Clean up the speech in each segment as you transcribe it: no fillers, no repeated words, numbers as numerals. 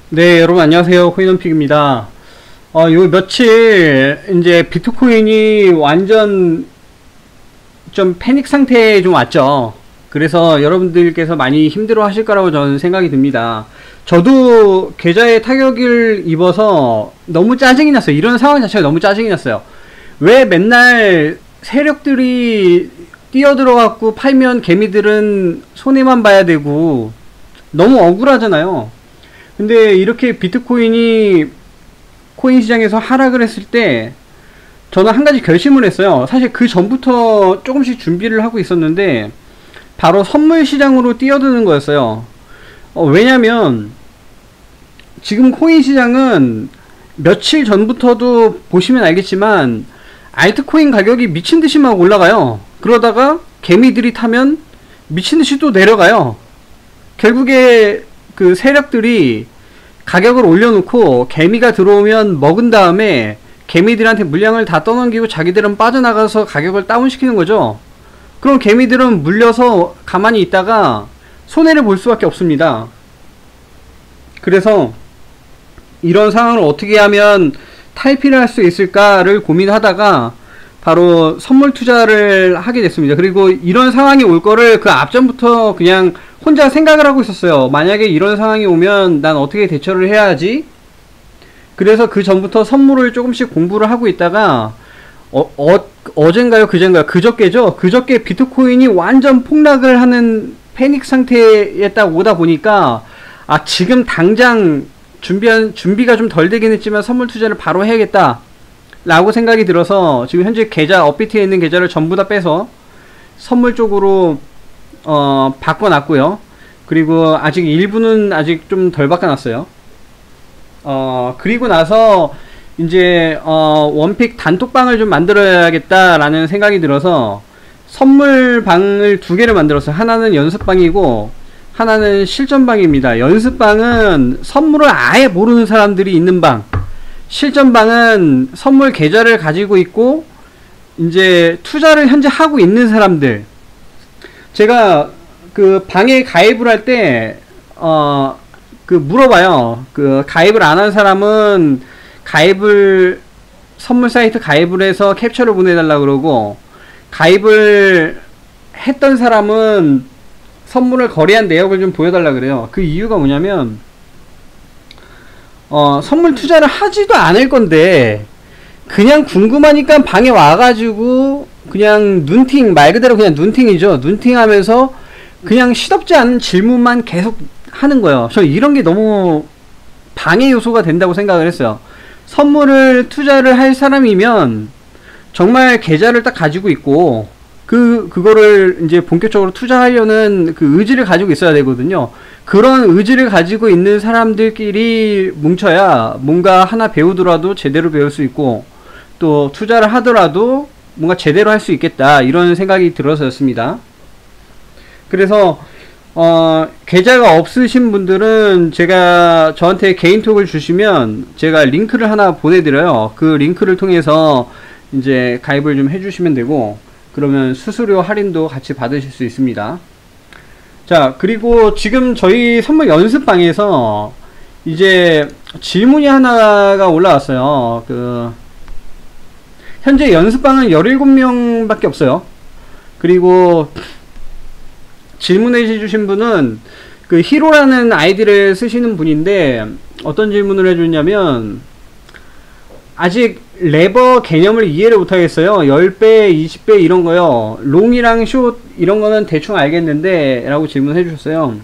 네, 여러분 안녕하세요. 코인원픽입니다. 요 며칠 이제 비트코인이 완전 좀 패닉 상태에 좀 왔죠. 그래서 여러분들께서 많이 힘들어 하실 거라고 저는 생각이 듭니다. 저도 계좌에 타격을 입어서 너무 짜증이 났어요. 이런 상황 자체가 너무 짜증이 났어요. 왜 맨날 세력들이 뛰어들어갖고 팔면 개미들은 손해만 봐야 되고 너무 억울하잖아요. 근데 이렇게 비트코인이 코인 시장에서 하락을 했을 때 저는 한 가지 결심을 했어요. 사실 그 전부터 조금씩 준비를 하고 있었는데 바로 선물 시장으로 뛰어드는 거였어요. 왜냐면 지금 코인 시장은 며칠 전부터도 보시면 알겠지만 알트코인 가격이 미친듯이 막 올라가요. 그러다가 개미들이 타면 미친듯이 또 내려가요. 결국에 그 세력들이 가격을 올려놓고 개미가 들어오면 먹은 다음에 개미들한테 물량을 다 떠넘기고 자기들은 빠져나가서 가격을 다운시키는 거죠. 그럼 개미들은 물려서 가만히 있다가 손해를 볼 수밖에 없습니다. 그래서 이런 상황을 어떻게 하면 탈피를 할 수 있을까를 고민하다가 바로 선물 투자를 하게 됐습니다. 그리고 이런 상황이 올 거를 그 앞전부터 그냥 혼자 생각을 하고 있었어요. 만약에 이런 상황이 오면 난 어떻게 대처를 해야 하지? 그래서 그 전부터 선물을 조금씩 공부를 하고 있다가 어젠가요? 그젠가요? 그저께죠? 그저께 비트코인이 완전 폭락을 하는 패닉 상태에 딱 오다 보니까 지금 당장 준비가 좀 덜 되긴 했지만 선물 투자를 바로 해야겠다 라고 생각이 들어서 지금 현재 계좌 업비트에 있는 계좌를 전부 다 빼서 선물 쪽으로 바꿔놨고요. 그리고 아직 일부는 아직 좀 덜 바꿔놨어요. 그리고 나서 이제 원픽 단톡방을 좀 만들어야겠다라는 생각이 들어서 선물방을 두 개를 만들었어요. 하나는 연습방이고 하나는 실전방입니다. 연습방은 선물을 아예 모르는 사람들이 있는 방, 실전방은 선물 계좌를 가지고 있고 이제 투자를 현재 하고 있는 사람들. 제가 그 방에 가입을 할 때 그 물어봐요. 그 가입을 안 한 사람은 가입을 선물 사이트 가입을 해서 캡처를 보내달라 그러고, 가입을 했던 사람은 선물을 거래한 내역을 좀 보여달라 그래요. 그 이유가 뭐냐면 선물 투자를 하지도 않을 건데 그냥 궁금하니까 방에 와가지고 그냥 눈팅, 말 그대로 그냥 눈팅이죠. 눈팅하면서 그냥 시덥지 않은 질문만 계속 하는 거예요. 저 이런 게 너무 방해 요소가 된다고 생각을 했어요. 선물을 투자를 할 사람이면 정말 계좌를 딱 가지고 있고 그거를 이제 본격적으로 투자하려는 그 의지를 가지고 있어야 되거든요. 그런 의지를 가지고 있는 사람들끼리 뭉쳐야 뭔가 하나 배우더라도 제대로 배울 수 있고 또 투자를 하더라도 뭔가 제대로 할 수 있겠다, 이런 생각이 들어서였습니다. 그래서 계좌가 없으신 분들은 제가 저한테 개인톡을 주시면 제가 링크를 하나 보내드려요. 그 링크를 통해서 이제 가입을 좀 해주시면 되고, 그러면 수수료 할인도 같이 받으실 수 있습니다. 자, 그리고 지금 저희 선물 연습방에서 이제 질문이 하나가 올라왔어요. 현재 연습방은 17명 밖에 없어요. 그리고 질문해 주신 분은 그 히로라는 아이디를 쓰시는 분인데 어떤 질문을 해줬냐면, 아직 레버 개념을 이해를 못하겠어요. 10배, 20배 이런 거요. 롱이랑 숏 이런 거는 대충 알겠는데 라고 질문해 주셨어요.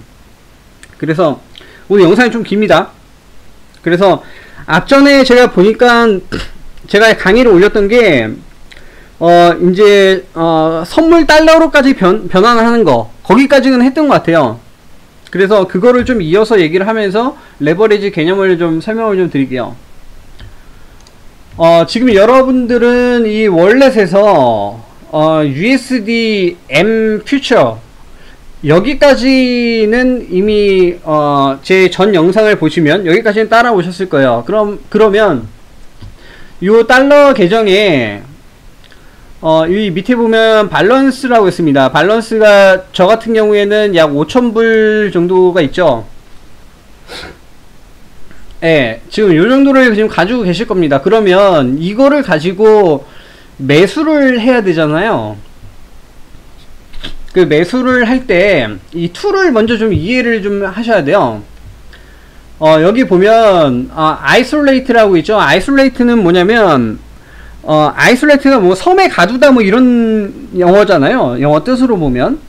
그래서 오늘 영상이 좀 깁니다. 그래서 앞전에 제가 보니까 제가 강의를 올렸던 게 이제 선물 달러로까지 변환을 하는 거, 거기까지는 했던 것 같아요. 그래서 그거를 좀 이어서 얘기를 하면서 레버리지 개념을 좀 설명을 좀 드릴게요. 지금 여러분들은 이 월렛에서 USD M 퓨처 여기까지는 이미 제 전 영상을 보시면 여기까지는 따라오셨을 거예요. 그러면 요 달러 계정에 이 밑에 보면 밸런스라고 있습니다. 밸런스가 저 같은 경우에는 약 5,000불 정도가 있죠. 예, 지금 요 정도를 지금 가지고 계실 겁니다. 그러면 이거를 가지고 매수를 해야 되잖아요. 그 매수를 할 때 이 툴을 먼저 좀 이해를 좀 하셔야 돼요. 여기 보면 아이솔레이트라고 있죠. 아이솔레이트는 뭐냐면 아이솔레이트가 뭐 섬에 가두다 뭐 이런 영어잖아요. 영어 뜻으로 보면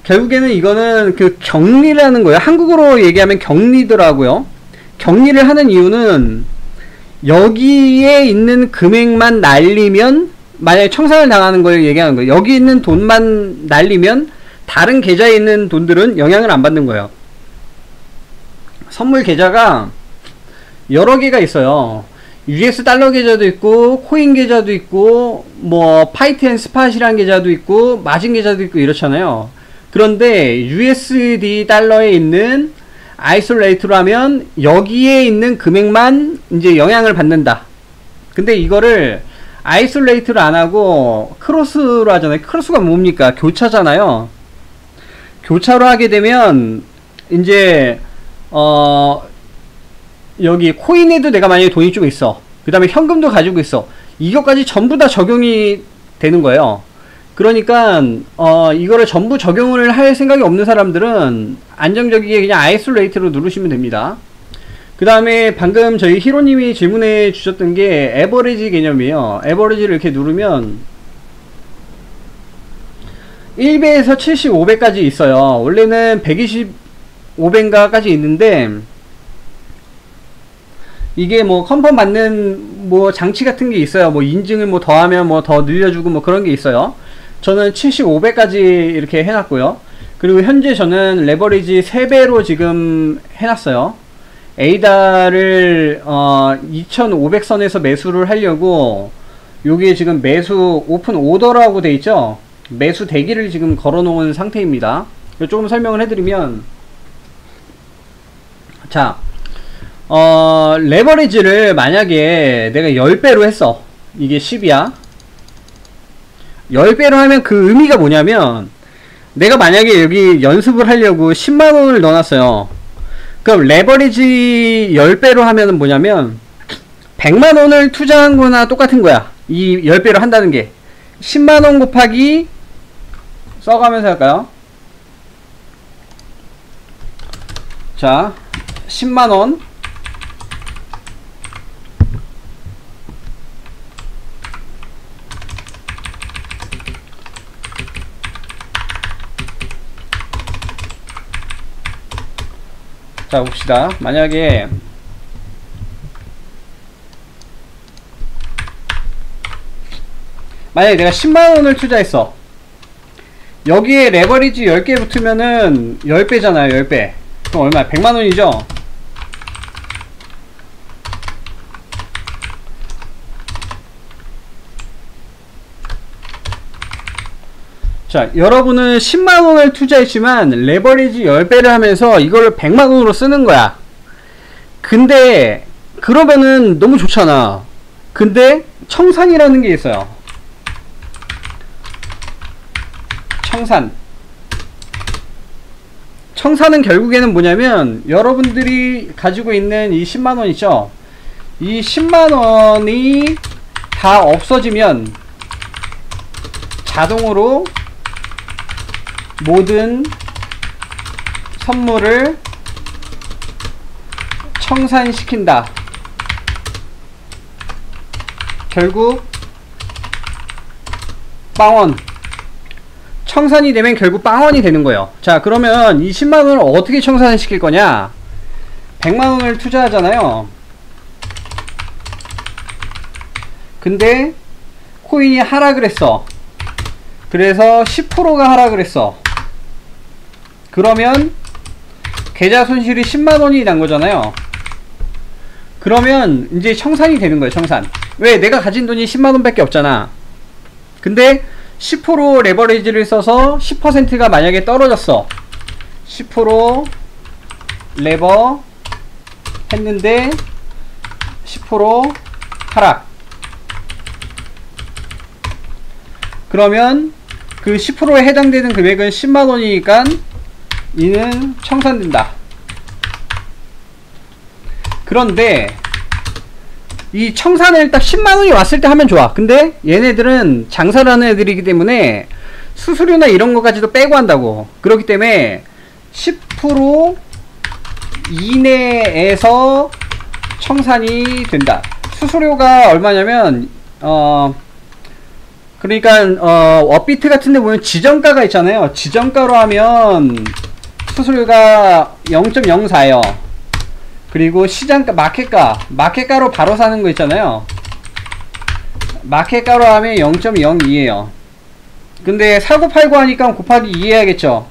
결국에는 이거는 그 격리라는 거예요. 한국어로 얘기하면 격리더라고요. 격리를 하는 이유는 여기에 있는 금액만 날리면, 만약에 청산을 당하는 걸 얘기하는 거예요. 여기 있는 돈만 날리면 다른 계좌에 있는 돈들은 영향을 안 받는 거예요. 선물 계좌가 여러 개가 있어요. US 달러 계좌도 있고, 코인 계좌도 있고, 뭐 파이트 앤 스팟이라는 계좌도 있고, 마진 계좌도 있고 이렇잖아요. 그런데 USD 달러에 있는 아이솔레이트로 하면 여기에 있는 금액만 이제 영향을 받는다. 근데 이거를 아이솔레이트를 안 하고 크로스로 하잖아요. 크로스가 뭡니까? 교차잖아요. 교차로 하게 되면 이제 여기 코인에도 내가 만약에 돈이 좀 있어, 그 다음에 현금도 가지고 있어, 이것까지 전부 다 적용이 되는 거예요. 그러니까 이거를 전부 적용을 할 생각이 없는 사람들은 안정적이게 그냥 아이솔레이트로 누르시면 됩니다. 그 다음에 방금 저희 히로님이 질문해 주셨던 게 에버리지 개념이에요. 에버리지를 이렇게 누르면 1배에서 75배까지 있어요. 원래는 125배인가까지 있는데, 이게 뭐 컨펌 받는 뭐 장치 같은 게 있어요. 뭐 인증을 뭐 더하면 뭐 더 늘려주고 뭐 그런 게 있어요. 저는 75배까지 이렇게 해놨고요. 그리고 현재 저는 레버리지 3배로 지금 해놨어요. 에이다를 2500선에서 매수를 하려고, 요게 지금 매수 오픈 오더라고 돼 있죠. 매수 대기를 지금 걸어 놓은 상태입니다. 조금 설명을 해드리면, 자, 레버리지를 만약에 내가 10배로 했어. 이게 10이야. 10배로 하면 그 의미가 뭐냐면, 내가 만약에 여기 연습을 하려고 10만원을 넣어놨어요. 그럼 레버리지 10배로 하면은 뭐냐면 100만원을 투자한 거나 똑같은 거야. 이 10배로 한다는 게 10만원 곱하기, 써가면서 할까요? 자, 10만원 자 봅시다. 만약에 내가 10만원을 투자했어. 여기에 레버리지 10개 붙으면은 10배잖아요 10배. 그럼 얼마야? 100만원이죠. 자, 여러분은 10만원을 투자했지만 레버리지 10배를 하면서 이거를 100만원으로 쓰는 거야. 근데 그러면은 너무 좋잖아. 근데 청산이라는 게 있어요. 청산은 결국에는 뭐냐면, 여러분들이 가지고 있는 이 10만원 있죠? 이 10만원이 다 없어지면 자동으로 모든 선물을 청산시킨다. 결국 빵원, 청산이 되면 결국 빵원이 되는 거예요. 자, 그러면 이 10만원을 어떻게 청산시킬 거냐? 100만원을 투자하잖아요. 근데 코인이 하락을 했어. 그래서 10%가 하락을 했어. 그러면 계좌 손실이 10만원이 난 거잖아요. 그러면 이제 청산이 되는 거예요. 청산. 왜? 내가 가진 돈이 10만원 밖에 없잖아. 근데 10% 레버리지를 써서 10%가 만약에 떨어졌어. 10% 레버 했는데 10% 하락. 그러면 그 10%에 해당되는 금액은 10만원이니까 이는 청산된다. 그런데 이 청산을 딱 10만원이 왔을 때 하면 좋아. 근데 얘네들은 장사를 하는 애들이기 때문에 수수료나 이런 거까지도 빼고 한다고. 그렇기 때문에 10% 이내에서 청산이 된다. 수수료가 얼마냐면 그러니까 업비트 같은 데 보면 지정가가 있잖아요. 지정가로 하면 수수료가 0.04예요. 그리고 시장가, 마켓가로 바로 사는 거 있잖아요. 마켓가로 하면 0.02예요. 근데 사고 팔고 하니까 곱하기 2 해야겠죠.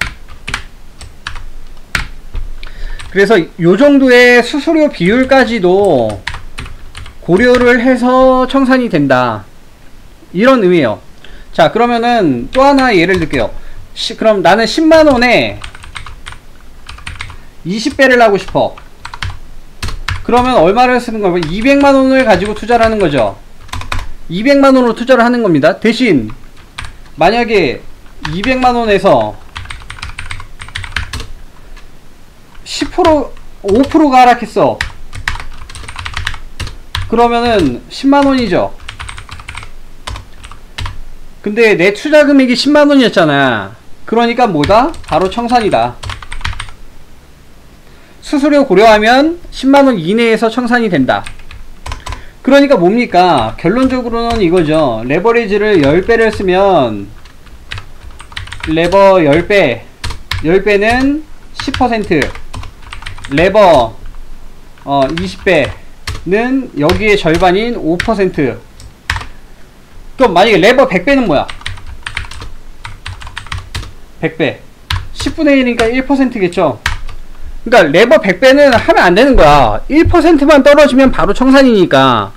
그래서 요 정도의 수수료 비율까지도 고려를 해서 청산이 된다. 이런 의미예요. 자, 그러면은 또 하나 예를 들게요. 그럼 나는 10만원에 20배를 하고 싶어. 그러면 얼마를 쓰는 거예요? 200만원을 가지고 투자를 하는 거죠. 200만원으로 투자를 하는 겁니다. 대신 만약에 200만원에서 10% 5%가 하락했어. 그러면은 10만원이죠. 근데 내 투자 금액이 10만원이었잖아. 그러니까 뭐다? 바로 청산이다. 수수료 고려하면 10만원 이내에서 청산이 된다. 그러니까 뭡니까? 결론적으로는 이거죠. 레버리지를 10배를 쓰면 레버 10배 10배는 10%, 레버 20배는 여기에 절반인 5%. 그럼 만약에 레버 100배는 뭐야? 100배 10분의 1이니까 1%겠죠. 그러니까 레버 100배는 하면 안 되는 거야. 1%만 떨어지면 바로 청산이니까.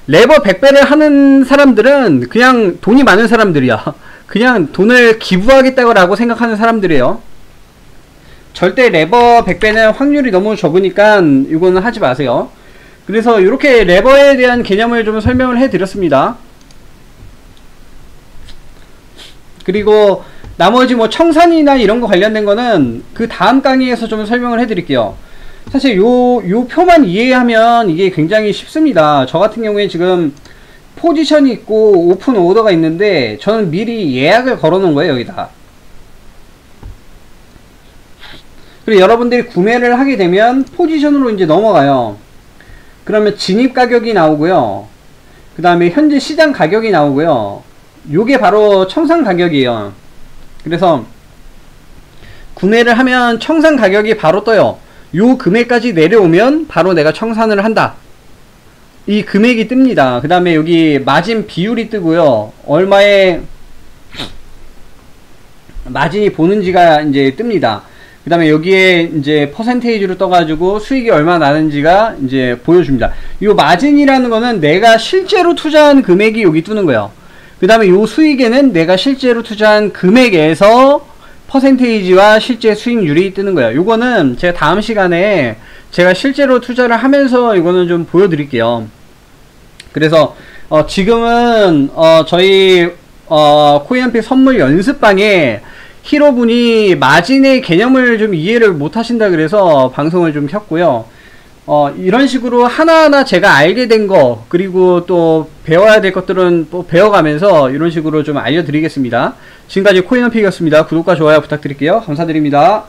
레버 100배를 하는 사람들은 그냥 돈이 많은 사람들이야. 그냥 돈을 기부하겠다고 생각하는 사람들이에요. 절대 레버 100배는 확률이 너무 적으니까 이거는 하지 마세요. 그래서 이렇게 레버에 대한 개념을 좀 설명을 해 드렸습니다. 그리고 나머지 뭐 청산이나 이런 거 관련된 거는 그 다음 강의에서 좀 설명을 해 드릴게요. 사실 요 표만 이해하면 이게 굉장히 쉽습니다. 저 같은 경우에 지금 포지션이 있고 오픈 오더가 있는데 저는 미리 예약을 걸어 놓은 거예요, 여기다. 그리고 여러분들이 구매를 하게 되면 포지션으로 이제 넘어가요. 그러면 진입 가격이 나오고요. 그 다음에 현재 시장 가격이 나오고요. 요게 바로 청산 가격이에요. 그래서 구매를 하면 청산 가격이 바로 떠요. 요 금액까지 내려오면 바로 내가 청산을 한다. 이 금액이 뜹니다. 그 다음에 여기 마진 비율이 뜨고요. 얼마의 마진이 보는지가 이제 뜹니다. 그 다음에 여기에 이제 퍼센테이지로 떠가지고 수익이 얼마 나는지가 이제 보여줍니다. 이 마진이라는 거는 내가 실제로 투자한 금액이 여기 뜨는 거예요. 그 다음에 이 수익에는 내가 실제로 투자한 금액에서 퍼센테이지와 실제 수익률이 뜨는 거예요. 요거는 제가 다음 시간에 제가 실제로 투자를 하면서 이거는 좀 보여드릴게요. 그래서 지금은 저희 코인원픽 선물 연습방에 히로분이 마진의 개념을 좀 이해를 못 하신다 그래서 방송을 좀 켰고요. 이런 식으로 하나하나 제가 알게 된 거, 그리고 또 배워야 될 것들은 또 배워가면서 이런 식으로 좀 알려드리겠습니다. 지금까지 코인원픽이었습니다. 구독과 좋아요 부탁드릴게요. 감사드립니다.